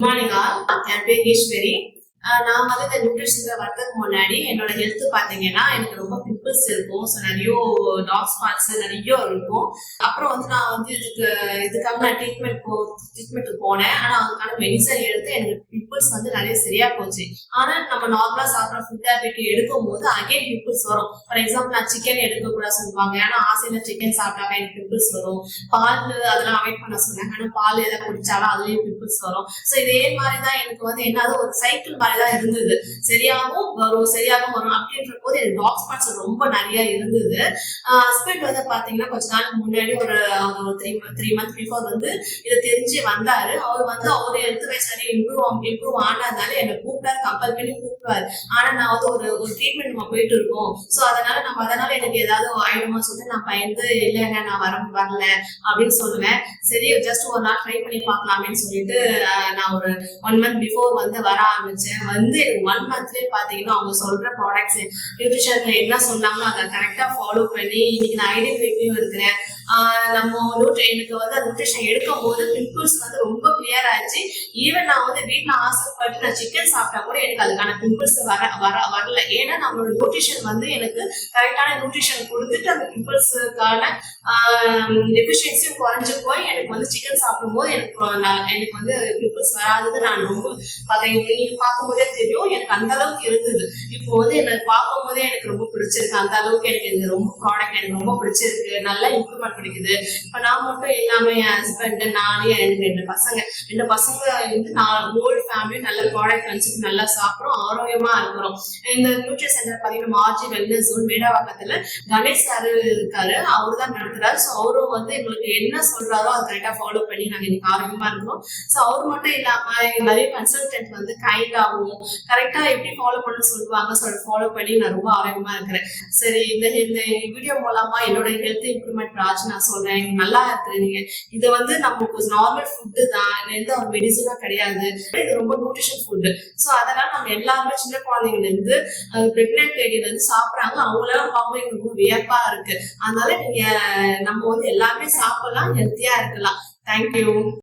Morning all என் பேர் ஈஸ்வரி. நான் வந்து இந்த நியூட்ரிஷன்ல வரதுக்கு முன்னாடி என்னோட ஹெல்த் பாத்தீங்கன்னா எனக்கு ரொம்ப பிம்பிள்ஸ் இருக்கும். ஸோ நிறைய டார்க் ஸ்பாட்ஸ் நிறைய இருக்கும். அப்புறம் வந்து நான் வந்து இதுக்காக நான் ட்ரீட்மெண்ட்டுக்கு போனேன். ஆனா அதுக்கான மெடிசன் எடுத்து எனக்கு பிம்பிள்ஸ் வந்து நிறைய சரியா போச்சு. ஆனா நம்ம நார்மலா சாப்பிட்ற ஃபுட் ஹேபிட் எடுக்கும் போது அகைன் பிம்பிள்ஸ் வரும். ஃபார் எக்ஸாம்பிள் நான் சிக்கன் எடுக்க கூட சொல்லுவாங்க. ஏன்னா ஆசையில சிக்கன் சாப்பிட்டாக்க எனக்கு பிம்பிள்ஸ் வரும். பால் அதெல்லாம் அவாய்ட் பண்ண சொன்னாங்க. ஆனா பால் எதாவது குடிச்சாலும் அதுலயும் பிம்பிள்ஸ் வரும். ஸோ இதே மாதிரிதான் எனக்கு வந்து என்னது ஒரு சைக்கிள் மாதிரிதான் இருந்தது. சரியாகவும் வரும் அப்படின்ற போது எனக்கு டார்க் ஸ்பாட்ஸ் ரொம்ப நிறைய இருந்தது. ஹஸ்பண்ட் வந்து பாத்தீங்கன்னா கொஞ்ச நாளுக்கு முன்னாடி ஒரு 3 months பிஃபோர் வந்து இதை தெரிஞ்சு வந்தாரு. அவர் ஹெல்த் வைஸ் நிறைய இம்ப்ரூவ் ஆனதுனால என்னை கூப்பிட்டாரு, கம்பல் பண்ணி கூப்பிட்டாரு. ஆனா நான் வந்து ஒரு ட்ரீட்மெண்ட் நம்ம போயிட்டு இருக்கோம். ஸோ அதனால எனக்கு ஏதாவது ஆயிடுமா சொல்லிட்டு நான் பயந்து இல்லைங்க நான் வரல அப்படின்னு சொல்லுவேன். சரி ஜஸ்ட் ஒரு நாள் ட்ரை பண்ணி பார்க்கலாமேன்னு சொல்லிட்டு நான் ஒரு 1 month பிஃபோர் வந்து வர ஆரம்பிச்சேன். வந்து 1 monthலயே பாத்தீங்கன்னா அவங்க சொல்ற ப்ராடக்ட்ஸ் நியூட்ரிஷன்ல என்ன சொன்னாங்களோ அதை கரெக்டா ஃபாலோ பண்ணி இன்னைக்கு நான் ஐடியல் வெயிட்லயும் இருக்கிறேன். எனக்கு வந்து நியூட்ரிஷன் எடுக்கும் போது பிம்பிள்ஸ் வந்து ரொம்ப கிளியர் ஆயிடுச்சு. ஈவன் நான் வந்து வீட்டுல ஆசைப்பட்டு நான் சிக்கன் சாப்பிட்டா கூட எனக்கு அதுக்கான பிம்பிள்ஸ் வரல. ஏன்னா நம்மளோட நியூட்ரிஷன் வந்து எனக்கு கரெக்டான நியூட்ரிஷன் கொடுத்துட்டு அந்த பிம்பிள்ஸுக்கான டெஃபிஷியன்சியும் குறைஞ்சு போய் எனக்கு வந்து சிக்கன் சாப்பிடும் போது எனக்கு வந்து பிம்பிள்ஸ் வராதது நான் ரொம்ப நீங்க பார்க்கும் போதே தெரியும் எனக்கு அந்த அளவுக்கு இருந்தது. இப்போ வந்து எனக்கு பார்க்கும் போதே எனக்கு ரொம்ப பிடிச்சிருக்கு. அந்த அளவுக்கு எனக்கு இந்த ரொம்ப ப்ராடக்ட் எனக்கு ரொம்ப பிடிச்சிருக்கு. நல்லா இம்ப்ரூவ்மெண்ட் கிடைக்குது. இப்ப நான் மட்டும் இல்லாம என் ஹஸ்பண்ட், நானே, எனக்கு 2 பசங்க வந்து ஓல்டு ஃபேமிலி நல்ல ப்ராடக்ட் வச்சுட்டு நல்லா சாப்பிடுறோம், ஆரோக்கியமா இருக்கிறோம். இந்த நியூட்ரி சென்டர் பாத்தீங்கன்னா மார்ஜி வெல்னஸ் ஜோன் மேடாவாக்கத்துல கணேஷ் சார் இருக்காரு. அவரு தான் நடத்துறாரு. ஸோ அவரும் வந்து எங்களுக்கு என்ன சொல்றாரோ அதை கரெக்டா ஃபாலோ பண்ணி நாங்க இன்னைக்கு ஆரோக்கியமா இருக்கிறோம். ஸோ அவர் மட்டும் இல்லாம நிறைய கன்சல்டன்ட் வந்து கைண்டாகவும் கரெக்டா எப்படி ஃபாலோ பண்ண சொல்லுவாங்க ஃபாலோ பண்ணி நான் ரொம்ப ஆரோக்கியமா இருக்கிறேன். சரி இந்த வீடியோ மூலமா என்னோட ஹெல்த் இம்ப்ரூவ்மெண்ட் நான் சொல்றேன். நல்லா இருக்கிறீங்க. இது வந்து நமக்கு நார்மல் ஃபுட்டு தான், எந்த ஒரு மெடிசனா கிடையாது. இது ரொம்ப நியூட்ரிஷன் ஃபுட்டு. ஸோ அதெல்லாம் நம்ம எல்லாருமே சின்ன குழந்தைங்கல இருந்து பிரெக்னென்ட் லேடில இருந்து சாப்பிட்றாங்க. அவங்களாம் பார்க்கும்போது எனக்கு ரொம்ப வியப்பா இருக்கு. அதனால நம்ம வந்து எல்லாமே சாப்பிடலாம், ஹெல்த்தியா இருக்கலாம். தேங்க்யூ.